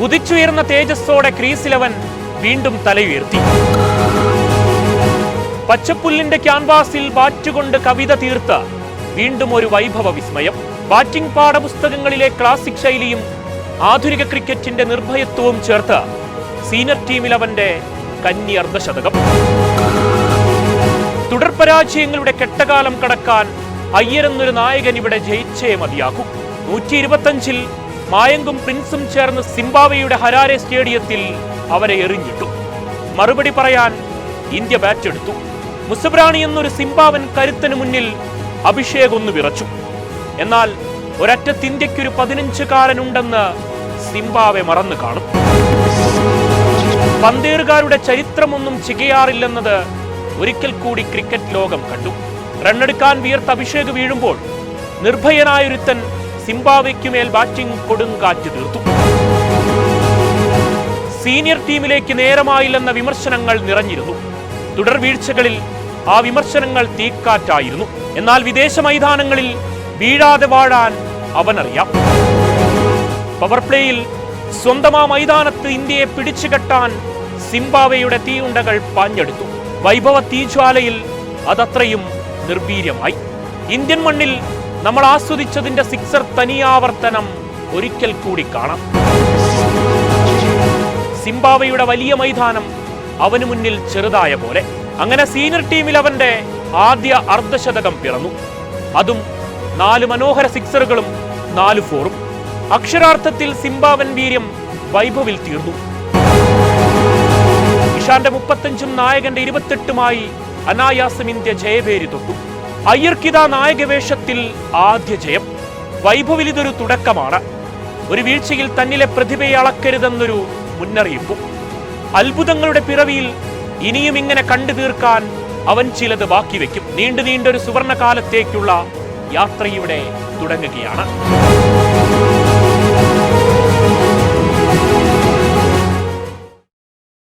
കുതിച്ചുയർന്ന തേജസ്സോടെ ക്രീസിലവൻ വീണ്ടും തലയുയർത്തി. പച്ചപ്പുല്ലിന്റെ ക്യാൻവാസിൽ ബാറ്റുകൊണ്ട് കവിത തീർത്ത വീണ്ടും ഒരു വൈഭവ വിസ്മയം. ബാറ്റിംഗ് പാഠപുസ്തകങ്ങളിലെ ക്ലാസിക് ശൈലിയും ആധുനിക ക്രിക്കറ്റിന്റെ നിർഭയത്വവും ചേർത്ത് സീനിയർ ടീമിൽ അവന്റെ കന്നി അർദ്ധശതകം. തുടർപരാജയങ്ങളുടെ കെട്ടകാലം കടക്കാൻ അയ്യരെന്നൊരു നായകൻ ഇവിടെ ജയിച്ചേ മതിയാകൂ. 125-ൽ മായങ്കും പ്രിൻസും ചേർന്ന് സിംബാബ്വേയുടെ ഹരാരെ സ്റ്റേഡിയത്തിൽ അവരെ എറിഞ്ഞിട്ടു. മറുപടി പറയാൻ ഇന്ത്യ ബാറ്റെടുത്തു. മുസബ്രാണി എന്നൊരു സിംബാബ്വൻ കരുത്തന് മുന്നിൽ അഭിഷേക് ഒന്ന് വിറച്ചു. എന്നാൽ ഒരറ്റത്ത് ഇന്ത്യക്കൊരു 15-കാരനുണ്ടെന്ന് സിംബാബ്വെ മറന്നു കാണും. പന്തേറുകാരുടെ ചരിത്രമൊന്നും ചികയാറില്ലെന്നത് ഒരിക്കൽ കൂടി ക്രിക്കറ്റ് ലോകം കണ്ടു. റണ്ണെടുക്കാൻ വിയർത്ത് അഭിഷേക് വീഴുമ്പോൾ നിർഭയനായൊരുത്തൻ സിംബാബ്വെക്കുമേൽ ബാറ്റിംഗ് കൊടുങ്കാറ്റ് തീർത്തു. സീനിയർ ടീമിലേക്ക് നേരമായില്ലെന്ന വിമർശനങ്ങൾ നിറഞ്ഞിരുന്നു. തുടർ വീഴ്ചകളിൽ ആ വിമർശനങ്ങൾ തീക്കാറ്റായിരുന്നു. എന്നാൽ വിദേശ മൈതാനങ്ങളിൽ വീഴാതെ വാഴാൻ അവനറിയാം. പവർ പ്ലേയിൽ സ്വന്തമാ മൈതാനത്ത് ഇന്ത്യയെ പിടിച്ചുകെട്ടാൻ സിംബാബ്വേയുടെ തീയുണ്ടകൾ പാഞ്ഞെടുത്തു. വൈഭവ തീജ്വാലയിൽ അതത്രയും നിർവീര്യമായി. ഇന്ത്യൻ മണ്ണിൽ നമ്മൾ ആസ്വദിച്ചതിന്റെ സിക്സർ തനിയാവർത്തനം ഒരിക്കൽ കൂടി കാണാം. സിംബാബ്വേയുടെ വലിയ മൈതാനം അവന് മുന്നിൽ ചെറുതായ പോലെ. അങ്ങനെ സീനിയർ ടീമിൽ അവന്റെ ആദ്യ അർദ്ധശതകം പിറന്നു. അതും 4 മനോഹര സിക്സറുകളും 4 ഫോറും. അക്ഷരാർത്ഥത്തിൽ സിംബാബ്വൻ വീര്യം വൈഭവിൽ തീർന്നു. ഇഷാന്റെ 35-ഉം നായകന്റെ 28-മായി അനായാസം ഇന്ത്യ ജയഭേരി തൊട്ടു. അയ്യർക്കിതാ നായകവേഷത്തിൽ ആദ്യ ജയം. വൈഭവിൽ ഇതൊരു തുടക്കമാണ്. ഒരു വീഴ്ചയിൽ തന്നിലെ പ്രതിഭയെ അളക്കരുതെന്നൊരു മുന്നറിയിപ്പും. അത്ഭുതങ്ങളുടെ പിറവിയിൽ ഇനിയും ഇങ്ങനെ കണ്ടു തീർക്കാൻ അവൻ ചിലത് ബാക്കി വയ്ക്കും. നീണ്ടൊരു സുവർണ കാലത്തേക്കുള്ള യാത്രയുടെ തുടങ്ങുകയാണ്.